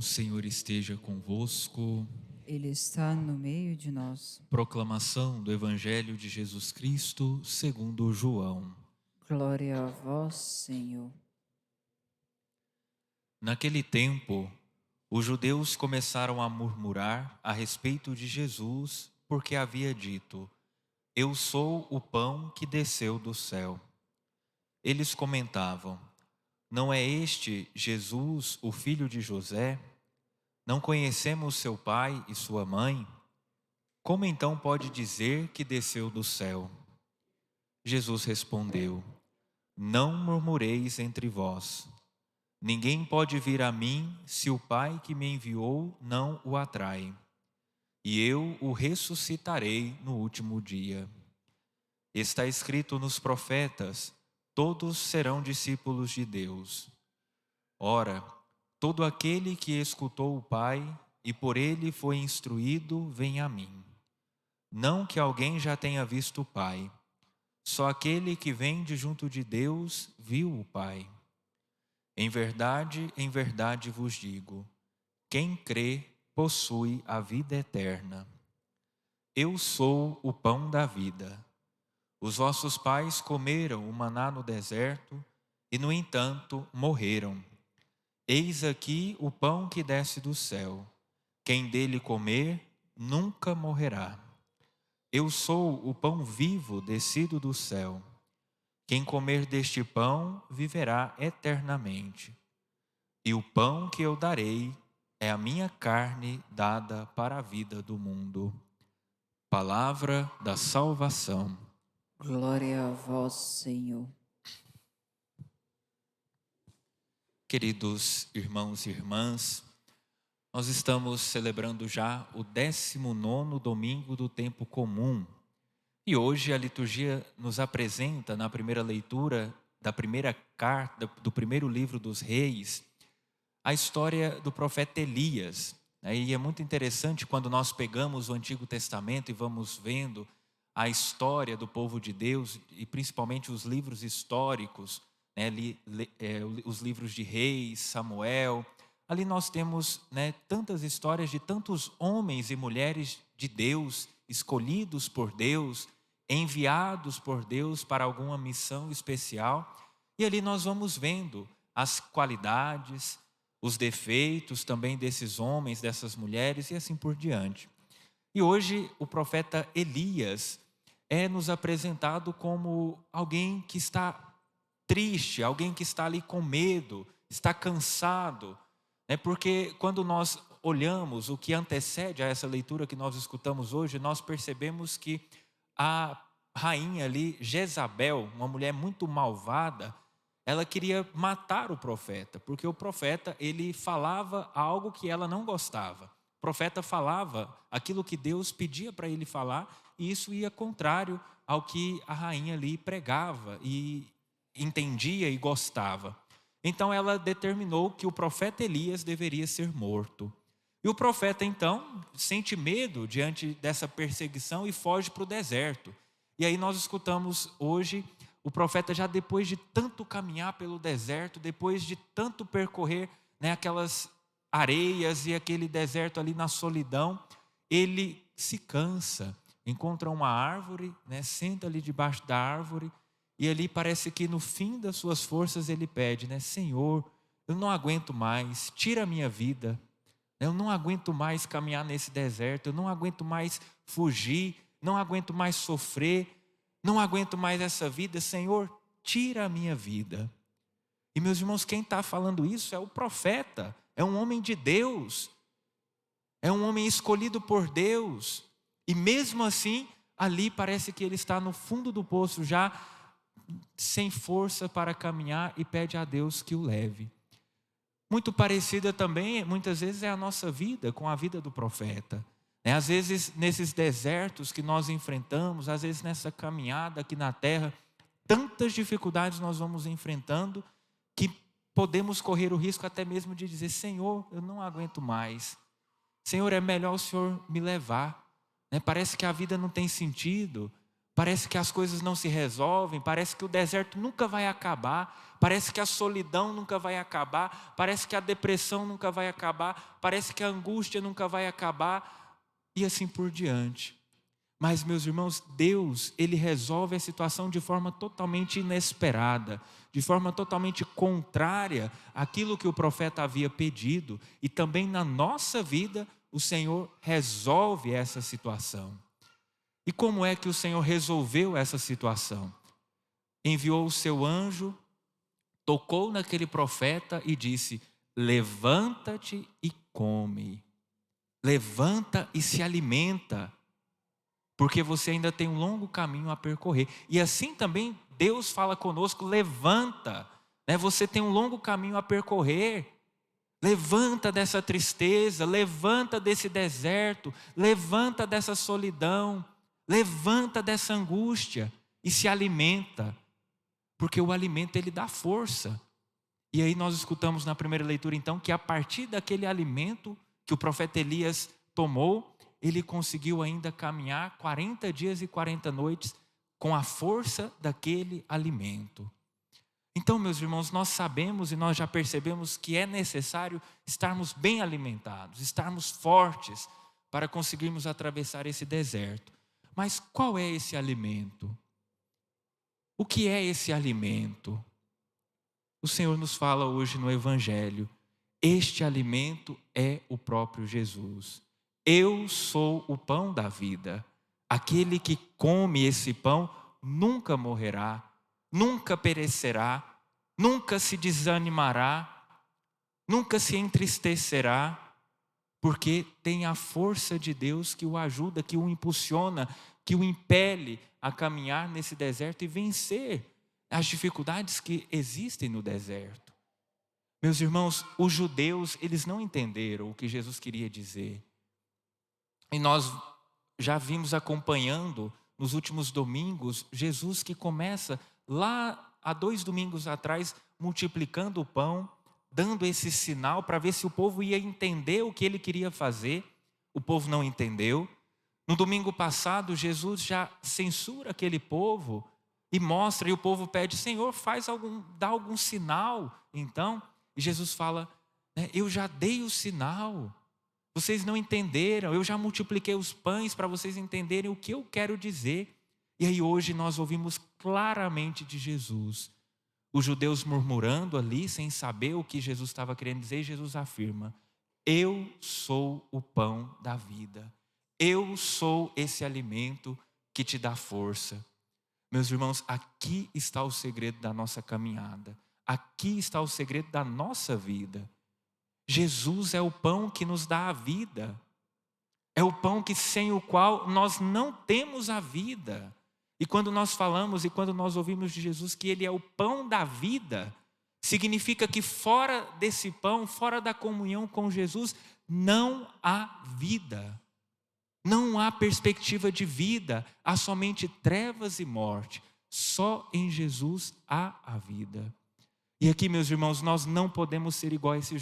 O Senhor esteja convosco. Ele está no meio de nós. Proclamação do Evangelho de Jesus Cristo segundo João. Glória a vós, Senhor. Naquele tempo, os judeus começaram a murmurar a respeito de Jesus, porque havia dito: Eu sou o pão que desceu do céu. Eles comentavam: Não é este Jesus, o filho de José? Não conhecemos seu pai e sua mãe? Como então pode dizer que desceu do céu? Jesus respondeu: Não murmureis entre vós. Ninguém pode vir a mim se o Pai que me enviou não o atrai. E eu o ressuscitarei no último dia. Está escrito nos profetas: todos serão discípulos de Deus. Ora, todo aquele que escutou o Pai e por ele foi instruído, vem a mim. Não que alguém já tenha visto o Pai. Só aquele que vem de junto de Deus viu o Pai. Em verdade vos digo: quem crê possui a vida eterna. Eu sou o pão da vida. Os vossos pais comeram o maná no deserto e, no entanto, morreram. Eis aqui o pão que desce do céu. Quem dele comer nunca morrerá. Eu sou o pão vivo descido do céu. Quem comer deste pão viverá eternamente. E o pão que eu darei é a minha carne dada para a vida do mundo. Palavra da salvação. Glória a vós, Senhor. Queridos irmãos e irmãs, nós estamos celebrando já o 19º domingo do tempo comum. E hoje a liturgia nos apresenta, na primeira leitura da primeira carta, do primeiro livro dos Reis, a história do profeta Elias. E é muito interessante quando nós pegamos o Antigo Testamento e vamos vendo a história do povo de Deus, e principalmente os livros históricos, né, os livros de Reis, Samuel. Ali nós temos, né, tantas histórias de tantos homens e mulheres de Deus, escolhidos por Deus, enviados por Deus para alguma missão especial. E ali nós vamos vendo as qualidades, os defeitos também desses homens, dessas mulheres e assim por diante. E hoje o profeta Elias é nos apresentado como alguém que está triste, alguém que está ali com medo, está cansado, né? Porque quando nós olhamos o que antecede a essa leitura que nós escutamos hoje, nós percebemos que a rainha ali, Jezabel, uma mulher muito malvada, ela queria matar o profeta, porque o profeta, ele falava algo que ela não gostava. O profeta falava aquilo que Deus pedia para ele falar, e isso ia contrário ao que a rainha ali pregava e entendia e gostava. Então ela determinou que o profeta Elias deveria ser morto. E o profeta então sente medo diante dessa perseguição e foge para o deserto. E aí nós escutamos hoje o profeta, já depois de tanto caminhar pelo deserto, depois de tanto percorrer, né, aquelas areias e aquele deserto ali na solidão, ele se cansa, encontra uma árvore, né, senta ali debaixo da árvore, e ali parece que no fim das suas forças ele pede, né, Senhor, eu não aguento mais, tira a minha vida. Eu não aguento mais caminhar nesse deserto, eu não aguento mais fugir, não aguento mais sofrer, não aguento mais essa vida. Senhor, tira a minha vida. E meus irmãos, quem está falando isso é o profeta, é um homem de Deus, é um homem escolhido por Deus. E mesmo assim, ali parece que ele está no fundo do poço já, sem força para caminhar, e pede a Deus que o leve. Muito parecida também, muitas vezes, é a nossa vida com a vida do profeta. Às vezes, nesses desertos que nós enfrentamos, às vezes nessa caminhada aqui na terra, tantas dificuldades nós vamos enfrentando que podemos correr o risco até mesmo de dizer, Senhor, eu não aguento mais. Senhor, é melhor o Senhor me levar. Parece que a vida não tem sentido. parece que as coisas não se resolvem, parece que o deserto nunca vai acabar, parece que a solidão nunca vai acabar, parece que a depressão nunca vai acabar, parece que a angústia nunca vai acabar, e assim por diante. Mas, meus irmãos, Deus, Ele resolve a situação de forma totalmente inesperada, de forma totalmente contrária àquilo que o profeta havia pedido. E também na nossa vida, o Senhor resolve essa situação. E como é que o Senhor resolveu essa situação? Enviou o seu anjo, tocou naquele profeta e disse: levanta-te e come. Levanta e se alimenta, porque você ainda tem um longo caminho a percorrer. E assim também Deus fala conosco: levanta, né? Você tem um longo caminho a percorrer. Levanta dessa tristeza, levanta desse deserto, levanta dessa solidão, levanta dessa angústia e se alimenta, porque o alimento ele dá força. E aí nós escutamos na primeira leitura então que a partir daquele alimento que o profeta Elias tomou, ele conseguiu ainda caminhar 40 dias e 40 noites com a força daquele alimento. Então, meus irmãos, nós sabemos e nós já percebemos que é necessário estarmos bem alimentados, estarmos fortes para conseguirmos atravessar esse deserto. Mas qual é esse alimento? O que é esse alimento? O Senhor nos fala hoje no Evangelho: este alimento é o próprio Jesus. Eu sou o pão da vida. Aquele que come esse pão nunca morrerá, nunca perecerá, nunca se desanimará, nunca se entristecerá, porque tem a força de Deus que o ajuda, que o impulsiona, que o impele a caminhar nesse deserto e vencer as dificuldades que existem no deserto. Meus irmãos, os judeus, eles não entenderam o que Jesus queria dizer. E nós já vimos acompanhando nos últimos domingos, Jesus que começa lá há 2 domingos atrás, multiplicando o pão, dando esse sinal para ver se o povo ia entender o que ele queria fazer. O povo não entendeu. No domingo passado, Jesus já censura aquele povo e mostra, e o povo pede: Senhor, dá algum sinal. Então, e Jesus fala, né, eu já dei o sinal. Vocês não entenderam, eu já multipliquei os pães para vocês entenderem o que eu quero dizer. E aí hoje nós ouvimos claramente de Jesus. Os judeus murmurando ali, sem saber o que Jesus estava querendo dizer, e Jesus afirma: eu sou o pão da vida. Eu sou esse alimento que te dá força. Meus irmãos, aqui está o segredo da nossa caminhada. Aqui está o segredo da nossa vida. Jesus é o pão que nos dá a vida. É o pão que sem o qual nós não temos a vida. E quando nós falamos e quando nós ouvimos de Jesus que Ele é o pão da vida, significa que fora desse pão, fora da comunhão com Jesus, não há vida. Não há perspectiva de vida, há somente trevas e morte. Só em Jesus há a vida. E aqui, meus irmãos, nós não podemos ser igual a esses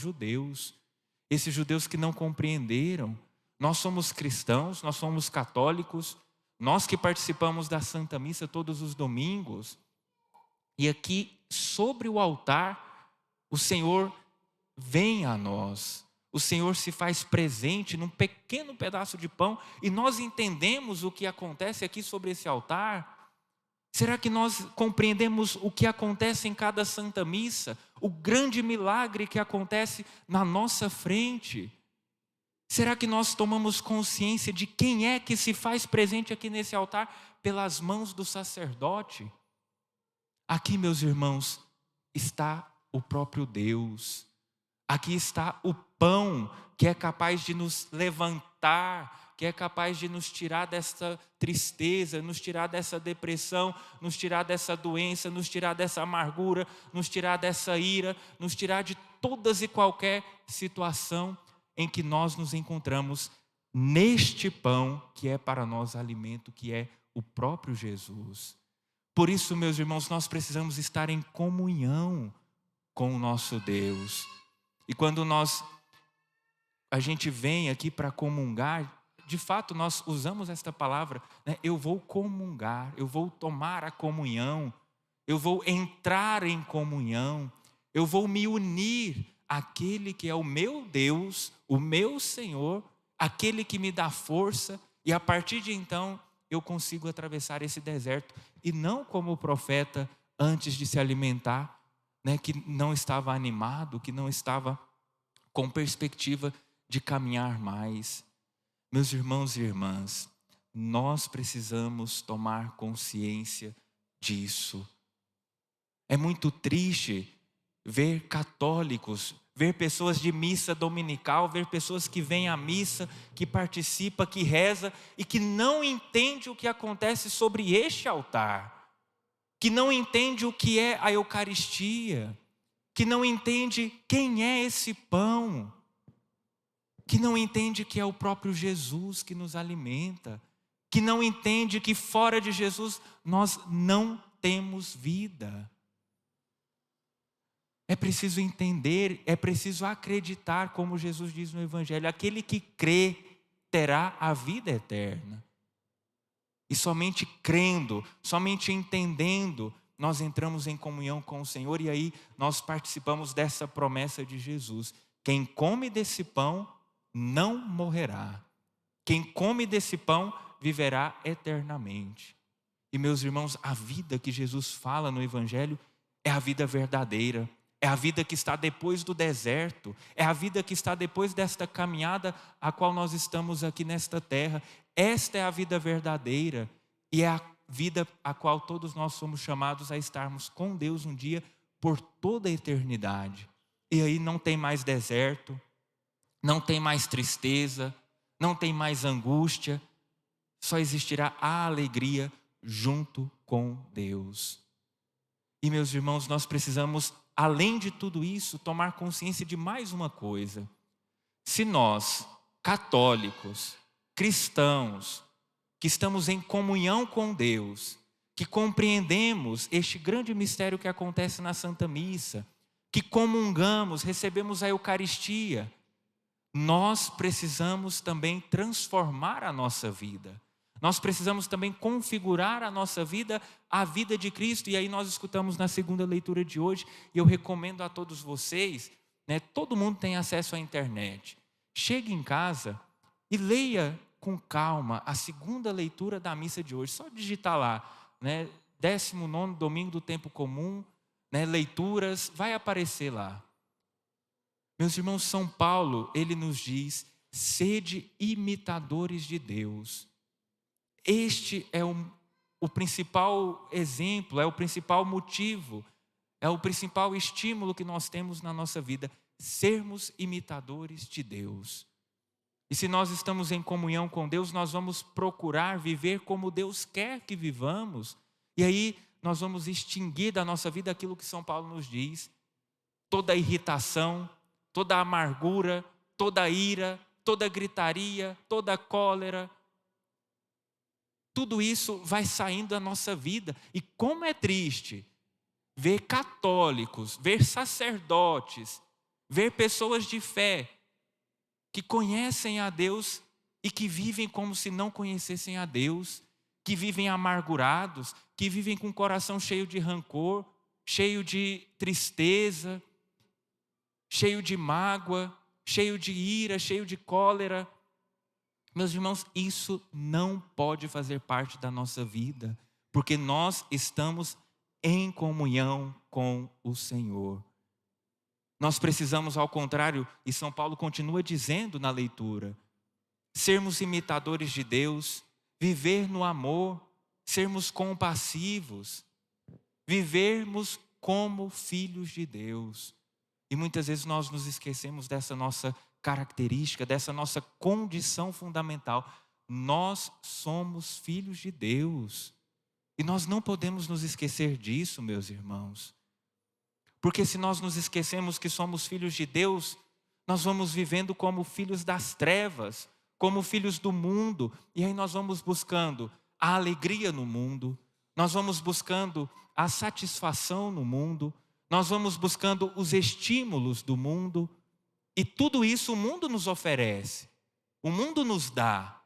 judeus que não compreenderam. Nós somos cristãos, nós somos católicos, nós que participamos da Santa Missa todos os domingos. E aqui, sobre o altar, o Senhor vem a nós. O Senhor se faz presente num pequeno pedaço de pão e nós entendemos o que acontece aqui sobre esse altar. Será que nós compreendemos o que acontece em cada Santa Missa? O grande milagre que acontece na nossa frente? Será que nós tomamos consciência de quem é que se faz presente aqui nesse altar pelas mãos do sacerdote? Aqui, meus irmãos, está o próprio Deus. Aqui está o pão que é capaz de nos levantar, que é capaz de nos tirar dessa tristeza, nos tirar dessa depressão, nos tirar dessa doença, nos tirar dessa amargura, nos tirar dessa ira, nos tirar de todas e qualquer situação em que nós nos encontramos neste pão que é para nós alimento, que é o próprio Jesus. Por isso, meus irmãos, nós precisamos estar em comunhão com o nosso Deus. E quando a gente vem aqui para comungar, de fato nós usamos esta palavra, né? Eu vou comungar, eu vou tomar a comunhão, eu vou entrar em comunhão, eu vou me unir àquele que é o meu Deus, o meu Senhor, aquele que me dá força, e a partir de então eu consigo atravessar esse deserto, e não como o profeta antes de se alimentar, né, que não estava animado, que não estava com perspectiva de caminhar mais. Meus irmãos e irmãs, nós precisamos tomar consciência disso. É muito triste ver católicos, ver pessoas de missa dominical, ver pessoas que vêm à missa, que participa, que reza e que não entende o que acontece sobre este altar, que não entende o que é a Eucaristia, que não entende quem é esse pão, que não entende que é o próprio Jesus que nos alimenta, que não entende que fora de Jesus nós não temos vida. É preciso entender, é preciso acreditar, como Jesus diz no Evangelho, aquele que crê terá a vida eterna. E somente crendo, somente entendendo, nós entramos em comunhão com o Senhor e aí nós participamos dessa promessa de Jesus. Quem come desse pão não morrerá. Quem come desse pão viverá eternamente. E meus irmãos, a vida que Jesus fala no Evangelho é a vida verdadeira. É a vida que está depois do deserto, é a vida que está depois desta caminhada a qual nós estamos aqui nesta terra. Esta é a vida verdadeira e é a vida a qual todos nós somos chamados a estarmos com Deus um dia por toda a eternidade. E aí não tem mais deserto, não tem mais tristeza, não tem mais angústia, só existirá a alegria junto com Deus. E meus irmãos, nós precisamos, além de tudo isso, tomar consciência de mais uma coisa. Se nós, católicos, cristãos, que estamos em comunhão com Deus, que compreendemos este grande mistério que acontece na Santa Missa, que comungamos, recebemos a Eucaristia, nós precisamos também transformar a nossa vida. Nós precisamos também configurar a nossa vida, a vida de Cristo. E aí nós escutamos na segunda leitura de hoje, e eu recomendo a todos vocês, né, todo mundo tem acesso à internet. Chegue em casa e leia com calma a segunda leitura da missa de hoje. Só digitar lá, né, 19º domingo do tempo comum, né, leituras, vai aparecer lá. Meus irmãos, São Paulo, ele nos diz: sede imitadores de Deus. Este é o principal exemplo, é o principal motivo, é o principal estímulo que nós temos na nossa vida, sermos imitadores de Deus. E se nós estamos em comunhão com Deus, nós vamos procurar viver como Deus quer que vivamos. E aí nós vamos extinguir da nossa vida aquilo que São Paulo nos diz: toda irritação, toda amargura, toda ira, toda gritaria, toda cólera. Tudo isso vai saindo da nossa vida. E como é triste ver católicos, ver sacerdotes, ver pessoas de fé que conhecem a Deus e que vivem como se não conhecessem a Deus, que vivem amargurados, que vivem com o coração cheio de rancor, cheio de tristeza, cheio de mágoa, cheio de ira, cheio de cólera. Meus irmãos, isso não pode fazer parte da nossa vida, porque nós estamos em comunhão com o Senhor. Nós precisamos, ao contrário, e São Paulo continua dizendo na leitura, sermos imitadores de Deus, viver no amor, sermos compassivos, vivermos como filhos de Deus. E muitas vezes nós nos esquecemos dessa nossa característica, dessa nossa condição fundamental. Nós somos filhos de Deus. E nós não podemos nos esquecer disso, meus irmãos. Porque se nós nos esquecemos que somos filhos de Deus, nós vamos vivendo como filhos das trevas, como filhos do mundo. E aí nós vamos buscando a alegria no mundo, nós vamos buscando a satisfação no mundo, nós vamos buscando os estímulos do mundo. E tudo isso o mundo nos oferece, o mundo nos dá.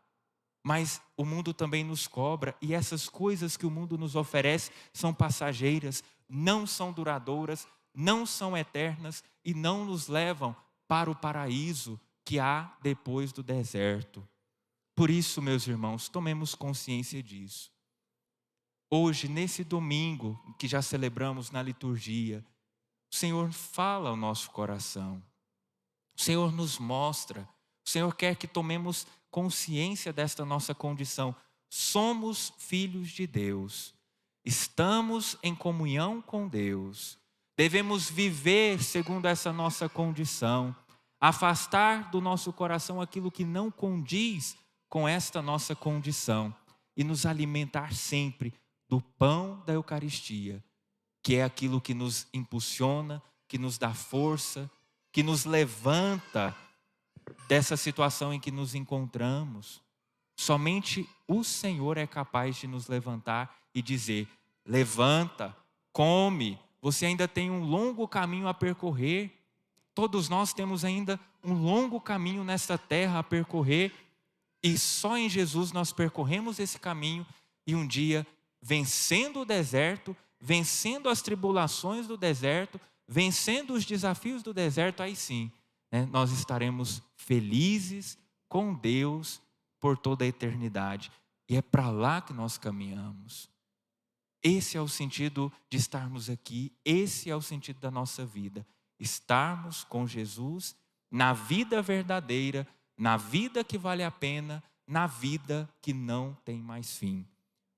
mas o mundo também nos cobra, e essas coisas que o mundo nos oferece são passageiras, não são duradouras, não são eternas e não nos levam para o paraíso que há depois do deserto. Por isso, meus irmãos, tomemos consciência disso. Hoje, nesse domingo que já celebramos na liturgia, o Senhor fala ao nosso coração. O Senhor nos mostra. O Senhor quer que tomemos consciência desta nossa condição. Somos filhos de Deus. Estamos em comunhão com Deus. Devemos viver segundo essa nossa condição. Afastar do nosso coração aquilo que não condiz com esta nossa condição. E nos alimentar sempre do pão da Eucaristia, que é aquilo que nos impulsiona, que nos dá força, que nos levanta dessa situação em que nos encontramos. Somente o Senhor é capaz de nos levantar e dizer: levanta, come, você ainda tem um longo caminho a percorrer. Todos nós temos ainda um longo caminho nesta terra a percorrer, e só em Jesus nós percorremos esse caminho, e um dia, vencendo o deserto, vencendo as tribulações do deserto, vencendo os desafios do deserto, aí sim, nós estaremos felizes com Deus por toda a eternidade. E é para lá que nós caminhamos. Esse é o sentido de estarmos aqui, esse é o sentido da nossa vida. Estarmos com Jesus na vida verdadeira, na vida que vale a pena, na vida que não tem mais fim.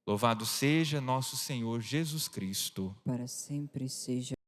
Louvado seja nosso Senhor Jesus Cristo. Para sempre seja